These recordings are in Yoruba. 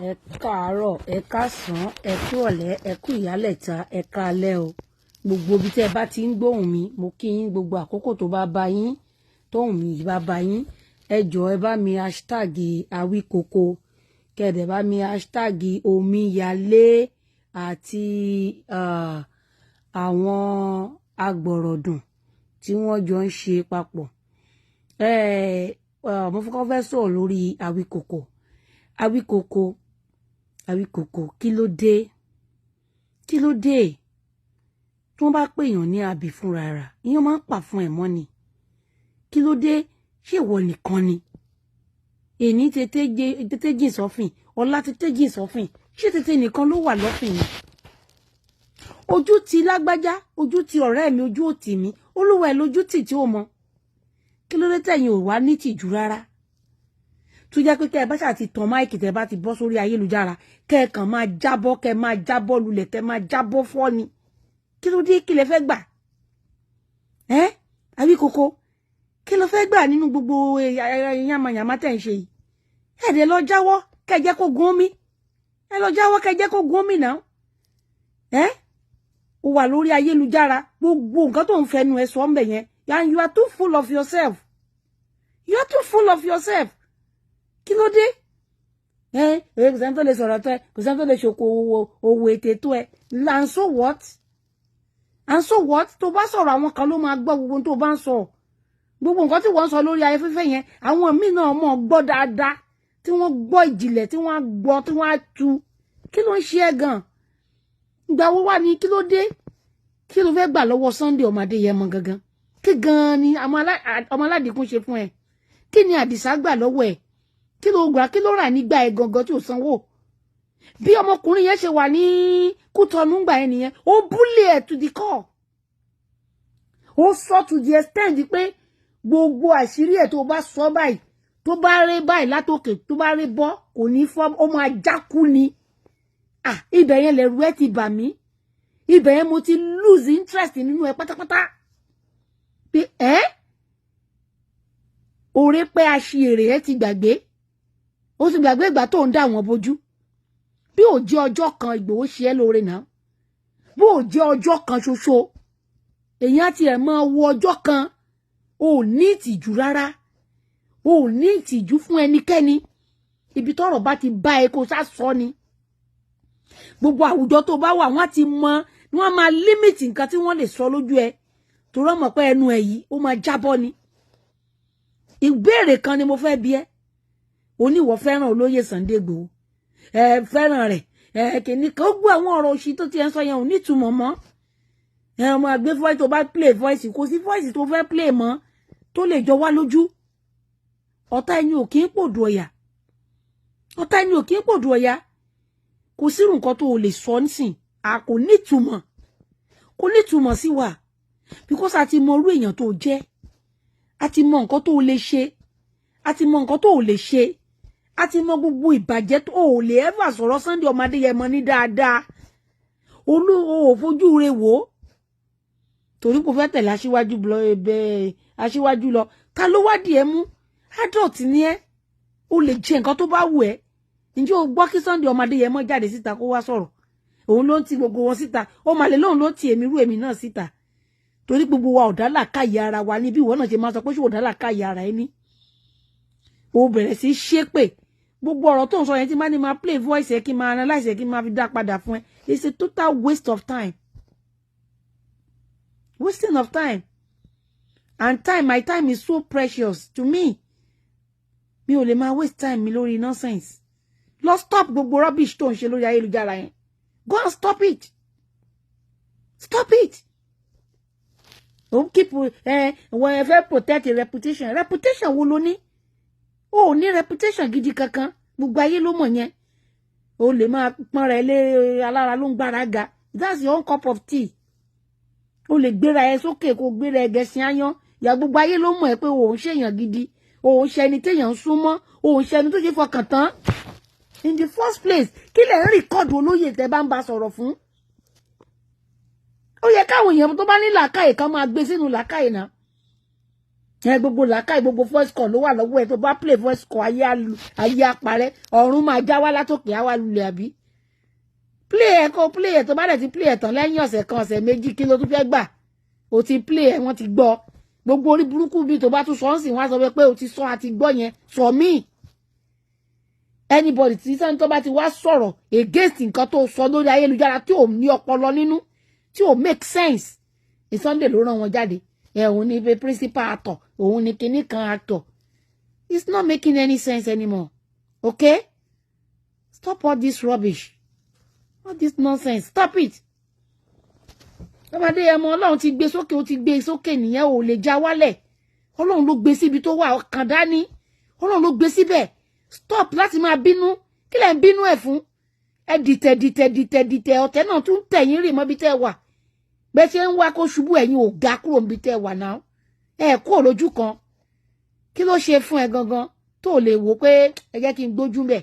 Ẹ káàárọ̀, ẹ káàsán, ẹ kú ọ̀lẹ́, ẹ kú ìyálẹ̀ta, ẹ káalẹ́ o. Gbogbo ibi tí ẹ bá ti ń gbóhùn mi, mo kí yín gbogbo àkókò tó bá bá yín, tóhùn mi bá bá yín. Ẹ jọ̀ọ́ ẹ bá mi hashtag Awikoko, kẹ̀dẹ̀ bá mi hashtag omíyalé àti àwọn agbọ̀rọ̀dùn tí wọ́n jọ ń ṣe papọ̀. Mo fẹ́ sọ̀rọ̀ lórí Awikoko. Awikoko, kí ló dé? Kí ló dé? Tí wọ́n bá pèèyàn ní abì fúnra rà, ìyẹn máa ń pà fún ẹ̀ mọ́ ni. Kí ló dé? Ṣé ìwọ nìkan ni? Èní tètè jìn sọ́fìn, ọ̀la tètè jìn sọ́fìn. Ṣé tètè nìkan ló wà lọ́fìn ni? Ojú ti lágbájá, ojú ti ọ̀rẹ́ mi, ojú òtì mi, olúwa ẹ̀ lójú tì tí ó mọ. Kí ló dé tẹ̀yin ò wá ní tìjú rárá? Tó jẹ́ pé kẹ́ ẹ bá ṣáà ti tan máìkì tẹ́ bá ti bọ́ sórí ayélujára, kẹ́ ẹ kàn máa jábọ́ lulẹ̀, kẹ́ máa jábọ́ fọ́ ni. Kí ló dé? Kí lẹ fẹ́ gbà? Awikoko, kí ló fẹ́ gbà nínú gbogbo yamayama tẹ́ ń ṣe yìí? Ẹ̀dẹ̀ lọ jáwọ́ kẹ́ jẹ́ kó gun omi. Ẹ lọ jáwọ́ kẹ́ jẹ́ kó gun omi náà. Ó wà lórí ayélujára, gbogbo nǹkan tó ń fẹnu ẹ sọ ń bẹ̀ yẹn, and you are too full of yourself. You are too full of yourself. Kí ló dé? Kò sẹ́ni tó lè sọ̀rọ̀ tó ẹ, kò sẹ́ni tó lè ṣòkò owó ètè tó ẹ. And so what? And so what? Tó bá sọ̀rọ̀ àwọn kan ló máa gbọ́ gbogbo tó bá ń sọ. Gbogbo nǹkan tí wọ́n ń sọ lórí afẹ́fẹ́ yẹn, àwọn míì náà mọ̀ gbọ́ dáadáa, tí wọ́n gbọ́ ìjìnlẹ̀, tí wọ́n gbọ́, tí wọ́n á tu. Kí ló ń ṣe ẹ́ gan? Ìgbà wo wà ní kí ló dé? Kí ló fẹ́ gbà lọ́wọ́ Sunday ọmọ Adéyẹmọ gangan? Kí gan ni ọmọ aládìkún ṣe fún ẹ? Kí ni Àdìsá gbà lọ́wọ́ ẹ? Kí ló gbà, kí ló rà nígbà ẹ gangan tí ò sanwó? Bí ọmọkùnrin yẹn ṣe wà ní Kútọ̀nù gbà ẹ nìyẹn, ó búlé ẹ to the core. Ó sọ to the extent pé gbogbo àṣírí ẹ tó bá sọ báyìí, tó bá ré báyìí látòkè, tó bá ré bọ́, kò ní fọ́, ó máa jákú ni. Ibẹ̀ yẹn lẹ̀rù ẹ ti bà mí. Ibẹ̀ yẹn mo ti lose interest nínú ẹ pátápátá. Pé òré pé Asiwere ẹ ti gbàgbé. Ó ti gbàgbé ìgbà tó ń dá wọn bójú. Bí ò jẹ́ ọjọ́ kan Ìgbòho ṣe ẹ́ lóore náà. Bí ò jẹ́ ọjọ́ kan ṣoṣo. Èyàn ti ẹ̀ máa wo ọjọ́ kan. O ò ní ìtìjú rárá. O ò ní ìtìjú fún ẹnikẹ́ni. Ibi tọ́rọ̀ bá ti bá ẹ kó sá sọ ni. Gbogbo àwùjọ tó bá wà wọ́n ti mọ, wọ́n máa límìtì nǹkan tí wọ́n lè sọ lójú ẹ. Torí mọ̀ pé ẹnu ẹ yìí ó máa jábọ́ ni. Ìbéèrè kan ni mo fẹ́ bi ẹ́. Oníwọ̀ fẹ́ràn olóyè Sunday Igboho. Fẹ́ràn rẹ̀. Kìíní kan ó gbọ́ àwọn ọ̀rọ̀ òṣì tó ti ẹ sọ yẹn ò ní ìtumọ̀ mọ́. Ọmọ àgbé voice tó bá play voice, kò sí voice tó fẹ́ play mọ́ tó lè jọ wá lójú. Ọ̀tá ẹni ò kí ń pòdù ọ̀yà. Ọ̀tá ẹni ò kí ń pòdù ọ̀yà. Kò sí nǹkan tó lè sọ nísìn. Kò ní ìtumọ̀. Kò ní ìtumọ̀ sí wa. Because a ti mọ irú èèyàn tó jẹ́. A ti mọ nǹkan tó lè ṣe. A ti mọ nǹkan tó lè ṣe. A ti mọ gbogbo ìbàjẹ́ tó ò lè ever sọ̀rọ̀ Sunday ọmọ Adéyẹmọ ní dáadáa. Ò fojú rẹ̀ wò. Torí kò fẹ́ tẹ̀lé aṣíwájú lọ. Ta ló wá di ẹ mú? Adult ni ẹ́. O lè jẹ nǹkan tó bá wù ẹ́. Ǹjẹ́ o gbọ́ kí Sunday ọmọ Adéyẹmọ jáde síta kó wá sọ̀rọ̀? Òun ló ń ti gbogbo wọn síta. Ó máa lè lóun ló ti èmi rú èmi náà síta. Torí gbogbo wa ò dá làákàyè ara wa ní bí ìwọ náà ṣe máa sọ pé ṣé ò dá làákàyè ara ẹni. O bẹ̀rẹ̀ sí ṣépè. Gbogbo ọ̀rọ̀ tó ń sọ yẹn tí máa ní máa play voice ẹ kí máa analyze ẹ kí máa fi dá padà fún ẹ. It's a total waste of time. Wasting of time. And my time is so precious to me. Mi ò lè máa waste time mi lórí nonsense. Lọ stop gbogbo rubbish tó ń ṣe lórí ayélujára yẹn. Go and stop it. Stop it. Don't keep when you protect your reputation. Reputation wo ló ní? O ní reputation gidi kankan. Gbogbo ayé ló mọ̀ yẹn. O lè máa pọ́n rẹ̀ lé alára ló ń gbára ga. That's your own cup of tea. O lè gbéra ẹ sókè kó gbéra ẹ gẹ̀sìn ayán. Ya gbogbo ayé ló mọ̀ ẹ́ pé o ń ṣèyàn gidi. O ń ṣe ẹni téèyàn ń súnmọ́. O ń ṣe ẹni tó ṣe fọkàn tán. In the first place, kí lẹ ń record olóyè tẹ́ bá ń bá sọ̀rọ̀ fún? Ó yẹ káwọn èèyàn tó bá ní làákàyè kan máa gbé sínú làákàyè náà. gbogbo làákàyè gbogbo voice call ló wà lọ́wọ́ ẹ tó bá play voice call ayé apárẹ́ ọ̀run máa já wá látòkè á wá lulẹ̀ àbí play ẹ kó play ẹ tó bá dẹ̀ ti play ẹ tán lẹ́yìn ọ̀sẹ̀ kan ọ̀sẹ̀ méjì kí ló tún fẹ́ gbà o ti play ẹ wọ́n ti gbọ́ gbogbo orí burúkú bíi tó bá tún sọ ń sìn wọ́n á sọ pé o ti sọ àti gbọ́ yẹn sọ míì anybody tí sẹ́ni tó bá ti wá sọ̀rọ̀ against nǹkan tó sọ lórí ayélujára tí ò ní ọpọlọ nínú tí ò make sense Sunday ló rán wọn jáde òun ni pé principal actor òun ni kinní kan actor it's not making any sense anymore okay stop all this rubbish all this nonsense stop it ọmọdé ẹmọ Ọlọ́run ti gbé sókè ó ti gbé sókè nìyẹn ò lè já wálẹ̀ Ọlọ́run ló gbé síbi tó wà ọkàn dání Ọlọ́run ló gbé síbẹ̀ stop láti máa bínú kí lẹ̀ ń bínú ẹ̀ fún ẹ dìtẹ̀ ọ̀tẹ̀ náà tún tẹ̀yìn rì mọ́bí tẹ́ wà bẹ́ẹ̀ ṣe ń wá kó ṣubú ẹ̀yin ò ga kúrò níbi tẹ́ wà náà ẹ kúrò lójú kan kí ló ṣe fún ẹ gangan tó lè wò pé ẹ jẹ́ kí n gbójú bẹ̀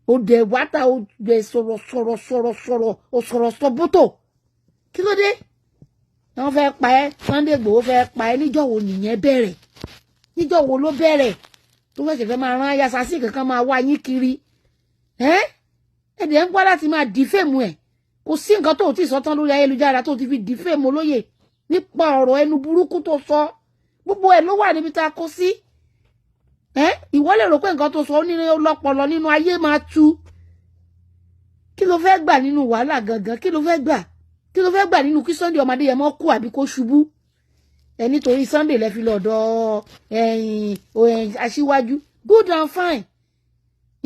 ó dẹ̀ wáta ó dẹ̀ sọ̀rọ̀ Asorosoboto kí ló dé wọ́n fẹ́ pa ẹ́ Sunday Igboho fẹ́ pa ẹ́ níjọ́ wo nìyẹn bẹ̀rẹ̀ níjọ́ wo ló bẹ̀rẹ̀ tó fẹ́ ṣẹ̀fẹ̀ máa rán ayásásí kankan máa wá yín kiri ẹ̀dẹ̀ ń gbá láti máa dìfẹ́mù ẹ̀ kò sí nǹkan tó ti sọ tán lórí ayélujára tó ti fi dìfẹ́mù olóyè nípa ọ̀rọ̀ ẹnu burúkú tó sọ gbogbo ẹ̀ ló wà níbi tá a kó sí ìwọ lè rò pé nǹkan tó sọ ó ní ọlọ́pọlọ nínú ayé máa tú kí ló fẹ́ gbà nínú wàhálà gangan kí ló fẹ́ gbà nínú kí Sunday ọmọdé yẹn mọ́ kú àbí kó ṣubú nítorí Sunday lẹ fi lọ́dọ̀ Aṣíwájú good and fine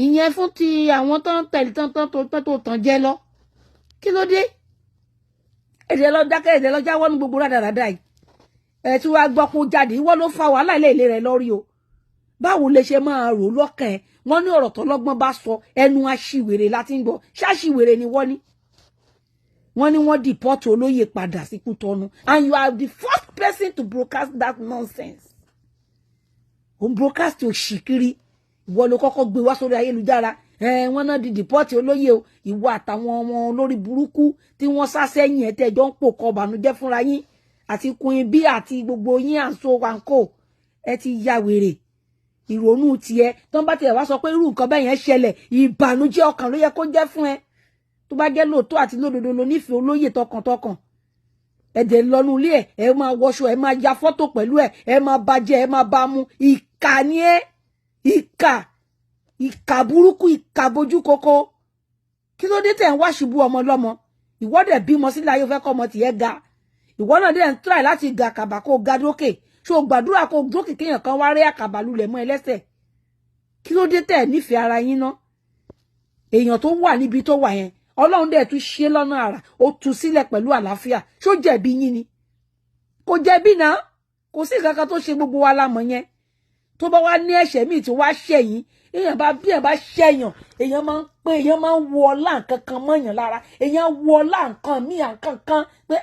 ìyẹn fún ti àwọn tó ń tẹ̀lé tó tàn jẹ́ lọ kí ló dé èdè lọ dákẹ́ èdè lọ jáwọ́ ní gbogbo rádaràdà yìí tí wàá gbọ́ kó jáde ìwọ ló fa wàhálà ilé ilé rẹ lórí o báwo lè ṣe máa rò lọ́kàn ẹ̀ wọ́n ní ọ̀rọ̀ tó lọ́gbọ́n bá sọ ẹnu aṣiwèrè láti ń gbọ́ ṣáṣiwèrè ni wọ́n ní wọ́n dìpọ́tù olóyè padà sí Kútọ́nù and you are the first person to broadcast that nonsense òun broadcast òṣìkiri ìwọ ló kọ́kọ́ gbé wá sórí ayélujára wọ́n náà di dìpọ́tù olóyè o ìwọ àtàwọn ọmọ olórí burúkú tí wọ́n sá sẹ́yìn ẹ̀ tẹ́jọ́ ń pò kọ bànújẹ́ fúnra yín àti Queen B àti gbogbo yín àǹso wàǹkó ẹ ti ya wèrè ìrònú tiẹ̀ tó ń bá tiẹ̀ wá sọ pé irú nǹkan bẹ́ẹ̀ yẹn ṣẹlẹ̀ ìbànújẹ́ ọkàn ló yẹ kó jẹ́ fún ẹ tó bá jẹ́ lóòótọ́ àti lódodo ló nífẹ̀ẹ́ olóyè tọkàntọkàn ẹ̀dẹ̀ lọ́nu ilé ẹ máa wọṣọ ẹ máa ya fọ́tò pẹ̀lú ẹ máa bàjẹ́ ẹ máa bá mu ìkà ni ẹ ìkà burúkú ìkà bojú kókó kí ló dé tẹ̀ ń wá ṣubú ọmọ lọ́mọ ìwọ dẹ̀ bímọ sílẹ̀ ayé fẹ́ kọ́ ọmọ tìyẹ́ ga ìwọ náà dẹ̀ ń try láti ga àkàbà kó ga dókè ṣó gbàdúrà kó dókè kéèyàn kan wá rí àkàbà lulẹ̀ mọ́ ẹlẹ́sẹ̀ kí ló dé tẹ̀ nífẹ̀ẹ́ ara yín ná èèyàn tó wà níbi tó wà yẹn Ọlọ́run dẹ̀ tún ṣe lọ́nà àrà ó tú sílẹ̀ pẹ̀lú àlàáfíà ṣó jẹ̀bi yín ni kò jẹ̀bi náà kò sí kankan tó ṣe gbogbo wa lámọ̀ yẹn tó bá wá ní ẹ̀ṣẹ̀ míì tó wá ṣẹ̀yìn èèyàn bá ṣẹ̀yàn èèyàn máa ń wọ ọlá nǹkan kan mọ́yàn lára èèyàn wọ ọlá nǹkan míì nǹkan kan pé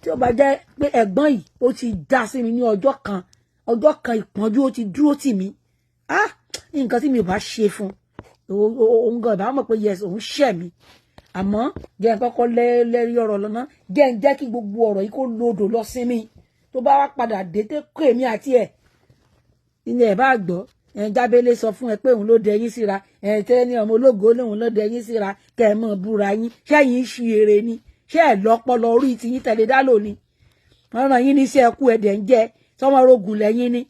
tí ó bá jẹ́ pé ẹ̀gbọ́n yìí ó ti dá sí mi ní ọjọ́ kan ìpọ́njú ó ti dúró tì mí nǹkan tí mi ò bá ṣe fún òun gan ìbá mọ̀ pé yes òun ṣẹ̀ mí àmọ́ jẹ́ n kọ́kọ́ lẹ́rí ọ̀rọ̀ lọ́nà jẹ́ kí gbogbo ọ̀rọ̀ yìí kó lodò lọ sí mi tó bá wá padà dé kó èmi àti ẹ̀ ilé ẹ̀ bá gbọ́ Jábélé sọ fún ẹ pé òun ló dẹ yín síra tẹ́lẹ̀ ní ọmọ ológo lòun ló dẹ yín síra kẹ́ ẹ mọ̀ búra yín ṣẹ́yìn ṣu èrè ni ṣé ẹ̀ lọ́pọlọ orí ti yín tẹ̀lé dálò ni wọ́n ràn yín ní iṣẹ́ ẹkú ẹ̀dẹ̀ ń jẹ́ sọmọrogùn lẹ́yìn ni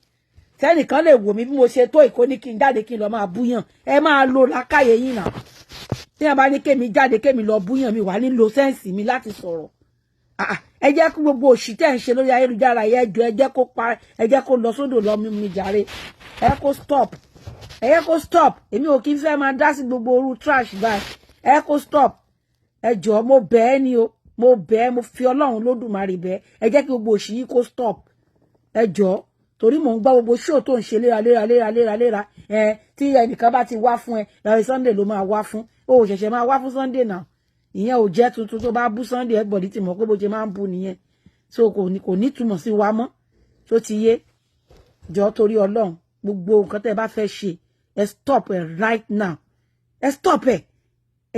sẹ́nìkan lè wò mí bí mo ṣe tó ìkóní kí n jáde kí n lọ máa búyàn ẹ máa lo làákàyè yín náà tí wọ́n bá ní kémi jáde kémi lọ búyàn mi wà nílò sẹ́ǹsì mi láti sọ̀rọ̀ ẹ jẹ́ kí gbogbo òṣì tẹ́ ń ṣe lórí ayélujára yẹn jọ ẹ jẹ́ kó lọ sódò lọ mi jàre ẹ jẹ́ kó stop èmi ò kí ń fẹ́ máa dá sí gbogbo orú trash báyìí ẹ kó stop ẹ jọ̀ọ́ mo bẹ̀ ẹ́ ni o mo bẹ̀ ẹ́ mo fi Ọlọ́run lódùmarè bẹ̀ ẹ jẹ́ kí gbogbo òṣì yìí kó stop ẹ jọ̀ọ́ torí mò ń gbá gbogbo show tó ń ṣe léra tí ẹnìkan bá ti wá fún ẹ lọ́rẹ́ Sunday ló máa wá fún o ò ṣẹ̀ṣẹ̀ máa wá fún Sunday náà ìyẹn ò jẹ́ tuntun tó bá bú Sunday everybody ti mọ̀ pé bó ṣe máa ń bú nìyẹn so kò ní túmọ̀ sí wa mọ́ tó ti yé jọ torí Ọlọ́run gbogbo nǹkan tẹ́ bá fẹ́ ṣe ẹ stop ẹ right now ẹ stop ẹ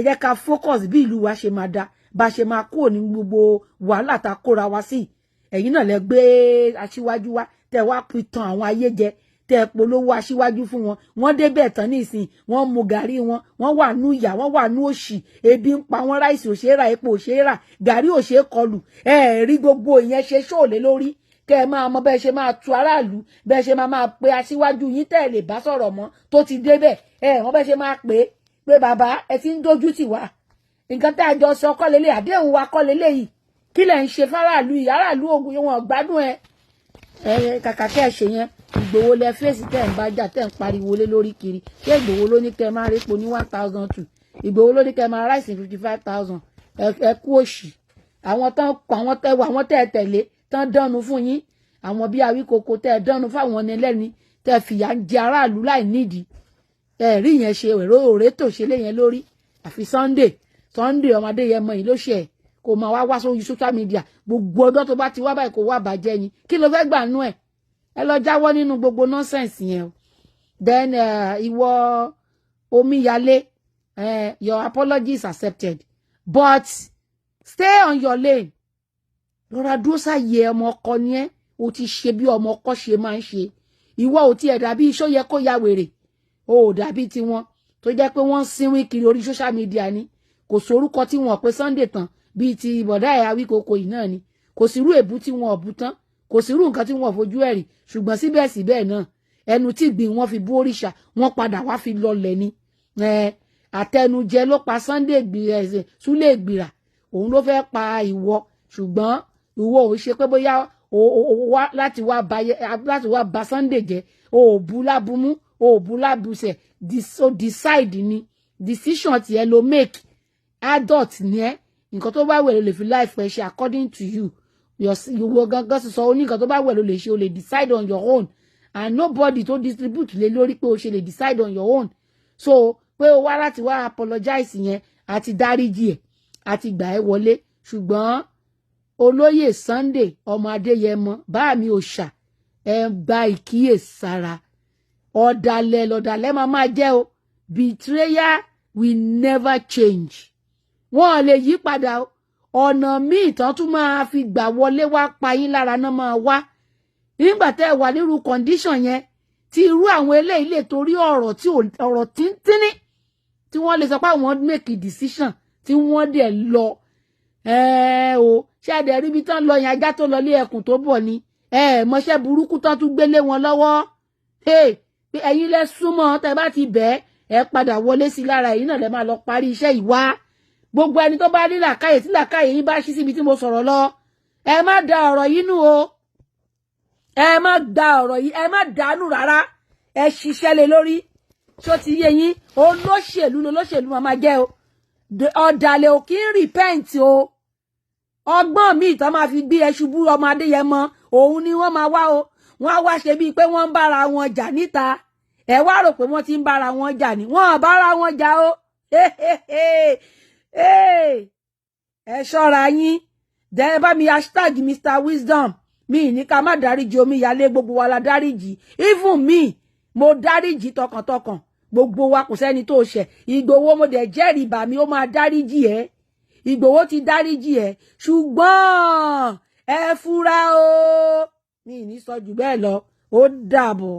jẹ́ ká focus bí ìlú wa ṣe máa dá bá ṣe máa kúrò ní gbogbo wàhálà tá kóra wa sí ẹ̀yin náà lẹ gbé Aṣíwájú wá tẹ́ wá pitan àwọn ayé jẹ tẹ́ polówó Aṣíwájú fún wọn wọ́n débẹ̀ tán nísìn wọ́n mu gàrí wọn wọ́n wà nú ìyà wọ́n wà nú òṣì ebi ń pa wọ́n ráìsì ò ṣe é rà epo ò ṣe é rà gàrí ò ṣe é kọlù rí gbogbo ìyẹn ṣe ṣóòlé lórí kẹ́ ẹ máa mọ bẹ́ẹ̀ ṣe máa tu aráàlú bẹ́ẹ̀ ṣe máa pe Aṣíwájú yín tẹ́ lè bá sọ̀rọ̀ mọ́ tó ti débẹ̀ wọ́n bẹ́ẹ̀ ṣe máa pè é pé bàbá ẹ ti ń dojú tì wá nǹkan tá a jọ sọ kọ́ lélẹ̀ àdéhùn wa kọ́ lélẹ̀ yìí kí lẹ̀ ń ṣe fáráàlú yìí aráàlú ogun wọn gbádùn kàkà kẹ́ ẹ ṣe yẹn Ìgbòho lẹ fèsì tẹ́ ń bá jà tẹ́ ń pariwo lé lórí kiri ṣé Ìgbòho ló ní kẹ́ máa répo ní 1,002 Ìgbòho ló ní kẹ́ máa ráìsì 55,000 ẹ kú òṣì àwọn tẹ́ tẹ̀lé tán dánú fún yín àwọn bí Awikoko tẹ́ dánú fáwọn ọ̀nà ẹlẹ́ni tẹ́ fìyà ń jẹ aráàlú láì nídìí rí yẹn ṣe òré tó ṣe lé yẹn lórí àfi Sunday ọmọdé yẹn mọ yìí ló ṣe ẹ̀ kò máa wá sórí social media gbogbo ọdọ́ tó bá ti wá báyìí kò wá bàjẹ́ ni kí ló fẹ́ gbà nú ẹ̀ ẹ lọ jáwọ́ nínú gbogbo nonsense yẹn o then ìwọ Omíyalé your apology is accepted but stay on your lane lọ́ra dúró sáyé ọmọ ọkọ ni ẹ́ o ti ṣe bí ọmọ ọkọ ṣe máa ń ṣe ìwọ ò tiẹ̀ dàbí iṣó yẹ kó ya wèrè o ò dàbí tiwọn tó jẹ́ pé wọ́n ń sínwín kiri orí social media ni kò sórúkọ tí wọ́n pè Sunday tán bíi ti bọ̀dá ẹ̀ Awikoko yìí náà ni kò sí irú èbú tí wọ́n bú tán kò sí irú nǹkan tí wọ́n fojú ẹ̀rì ṣùgbọ́n síbẹ̀síbẹ̀ náà ẹnu tí gbìn wọ́n fi bú òrìṣà wọ́n padà wá fi lọlẹ̀ ni àtẹnujẹ ló pa Sunday Súlè Ìgbìrà òun ló fẹ́ pa ìwọ ṣùgbọ́n ìwọ ò ṣe pé bóyá wá láti wá ba Sunday jẹ́ o ò bú lábúmú o ò bú lábúṣẹ̀ so decide ni decision tiẹ̀ ló make adult ni ẹ́ nǹkan tó bá wẹ̀ ló lè fi life ẹ̀ ṣe according to you ìwọ gangan sọ ó ní nǹkan tó bá wẹ̀ ló lè ṣe o lè decide on your own and nobody tó distribute lé lórí pé o ṣe lè decide on your own so pé o wá láti wá apologize yẹn àti dáríjì ẹ̀ àti gbà ẹ́ wọlé ṣùgbọ́n olóyè Sunday ọmọ Adéyẹmọ bá mi ò ṣà gba ìkíyèsára ọ̀dàlẹ̀ máa jẹ́ o betrayer will never change wọ́n lè yí padà ọ̀nà míì tán tún máa fi gbà wọlé wá pa yín lára náà máa wá nígbà tẹ́ wà nírú condition yẹn tí irú àwọn eléyìí lè torí ọ̀rọ̀ tíntínní tí wọ́n lè sọ pé àwọn make a decision tí wọ́n dẹ̀ lọ o ṣé ẹ̀dẹ̀ ríbi tán lọ yẹn ajá tó lọ lé ẹkùn tó bọ̀ ni mọṣẹ́ burúkú tán tún gbélé wọn lọ́wọ́ pé ẹ̀yin lẹ súnmọ́ tẹ́ bá ti bẹ́ẹ̀ ẹ padà wọlé sí lára ẹ̀yin náà lẹ máa lọ parí iṣẹ́ ìwá gbogbo ẹni tó bá ní làákàyè tí làákàyè yín bá ṣí síbi tí mo sọ̀rọ̀ lọ ẹ má da ọ̀rọ̀ yìí nù o ẹ má da ọ̀rọ̀ yìí ẹ má dànù rárá ẹ ṣiṣẹ́ lé lórí tó ti yé yín olóṣèlú máa jẹ́ o ọ̀dàlẹ̀ ò kí ń repent o ọgbọ́n míì tán máa fi gbé ẹṣubú ọmọ Adéyẹmọ òun ni wọ́n máa wá o wọ́n á wá ṣe bíi pé wọ́n ń bára wọn jà níta ẹ wá rò pé wọ́n ti ń bára wọn jà ní wọ́n ò bára wọn jà o ẹ ṣọ́ra yín dẹ́ bá mi hashtag Mr Wisdom mi ní ká má dáríjì Omíyalé gbogbo wa la dáríjì even mi mo dáríjì tọkàntọkàn gbogbo wa kò sẹ́ni tó ṣẹ̀ Ìgbòho mo dẹ̀ jẹ́rìí bà mí ó máa dáríjì ẹ́ Ìgbòho ti dáríjì ẹ́ ṣùgbọ́n ẹ fura o mi ní sọ jù bẹ́ẹ̀ lọ ó dàbọ̀.